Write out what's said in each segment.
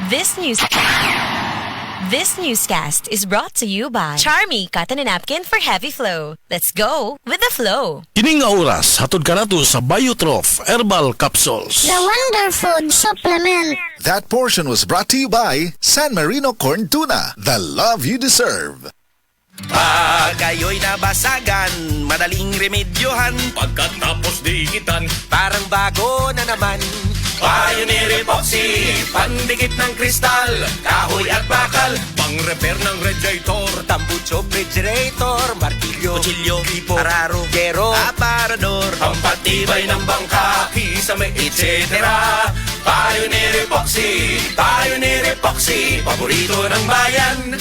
This newscast is brought to you by Charmy Cotton and Napkin for Heavy Flow. Let's go with the flow. Kining nga oras, hatod ka na to sa Biotrof Herbal Capsules. The Wonder Food Supplement. That portion was brought to you by San Marino Corn Tuna, the love you deserve. Pag kayo'y nabasagan, madaling remedyohan. Pagkatapos diitan, Parang bago na naman. Pioneer Epoxy, pandikit ng kristal, kahoy at bakal, pang-repair ng radiator, Tambucho, refrigerator, martilyo, kutsilyo, tipo, araro, gero, aparador, pampatibay ng bangka, kisame, etc. Pioneer Epoxy, paborito ng bayan.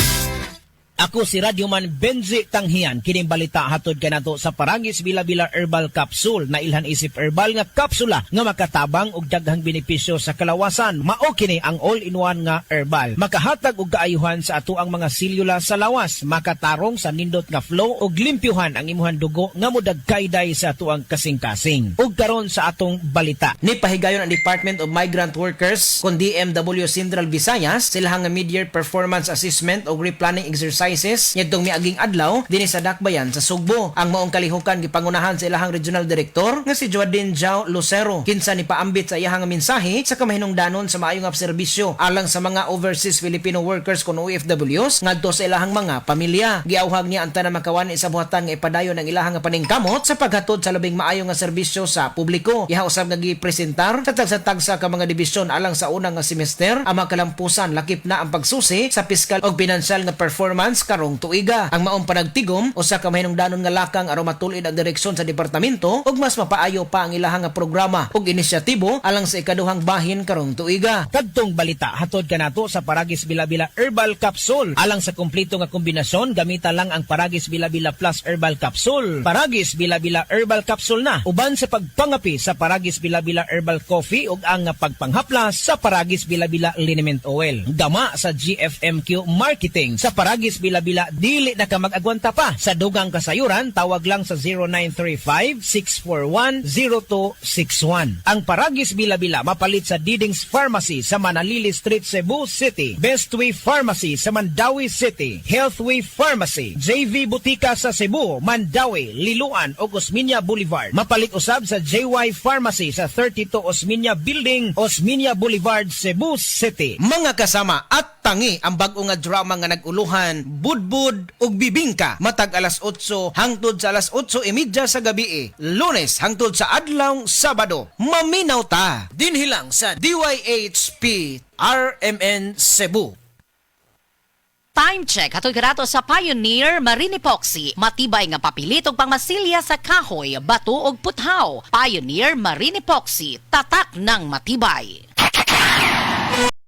Ako si Radyoman Benzi Tanghian, kining balita hatod kanato sa Paragis Bila-Bila Herbal Capsule na ilhan isip herbal nga kapsula nga makatabang og daghang benepisyo sa kalawasan. Mao kini ang all-in-one nga herbal. Makahatag og kaayuhan sa ato ang mga selula sa lawas, makatarong sa nindot nga flow og limpyuhan ang imuhang dugo nga modagkayday sa ato ang kasing-kasing. Ug karon sa atong balita. Ni pahigayon ang Department of Migrant Workers kon DMW Central Visayas silahang mid-year performance assessment og replanning exercise nitong miaging adlaw dinhi sa Dakbayan sa Sugbo. Ang maong kalihukan gipangunahan sa ilahang regional director nga si Joaquin Jao Lucero. Kinsa ni paambit sa iyahang mensahe sa kamahinungdanon sa maayong serbisyo alang sa mga overseas Filipino workers kon OFWs ngadto sa ilahang mga pamilya. Giauhag niya ang tanang makawani sa buhatan nga ipadayon ang ilahang paningkamot sa paghatod sa labing maayo nga serbisyo sa publiko. Iha usab nga gipresentar sa tagsa-tagsa ka mga dibisyon alang sa unang nga semester ang mga kalampusan lakip na ang pagsusi sa piskal og pinansyal nga performance karong tuiga. Ang maong panagtigom usa ka mahinungdanon nga lakang aron matulid ang direksyon sa departamento ug mas mapaayo pa ang ilahang nga programa ug inisyatibo alang sa ikaduhang bahin karong tuiga. Kadtong balita hatod kanato sa Paragis Bila-Bila Herbal Capsule. Alang sa kumpleto nga kombinasyon gamita lang ang Paragis Bila-Bila Plus Herbal Capsule. Paragis Bila-Bila Herbal Capsule na uban sa pagpangapi sa Paragis Bila-Bila Herbal Coffee ug ang pagpanghaplas sa Paragis Bila-Bila Liniment Oil. Gama sa GFMQ Marketing sa Paragis Bila-Bila dili na ka mag-agwanta pa. Sa dugang kasayuran, tawag lang sa 0935-641-0261. Ang Paragis Bila-Bila mapalit sa Didings Pharmacy sa Manalili Street, Cebu City. Bestway Pharmacy sa Mandawi City. Healthway Pharmacy, JV Butika sa Cebu, Mandawi, Liloan o Osmeña Boulevard. Mapalit usab sa JY Pharmacy sa 32 Osmeña Building, Osmeña Boulevard, Cebu City. Mga kasama at tangi ang bag-o nga drama nga naguluhan Budbud ug Bibingka matag alas 8 hangtod sa alas 8:30 sa gabi Lunes hangtod sa adlaw Sabado. Maminaw ta dinhi lang sa DYHP RMN Cebu. Time check hatod kanato sa Pioneer Marine Epoxy. Matibay nga papilit og pangmasilya sa kahoy, bato ug puthaw. Pioneer Marine Epoxy, tatak ng matibay.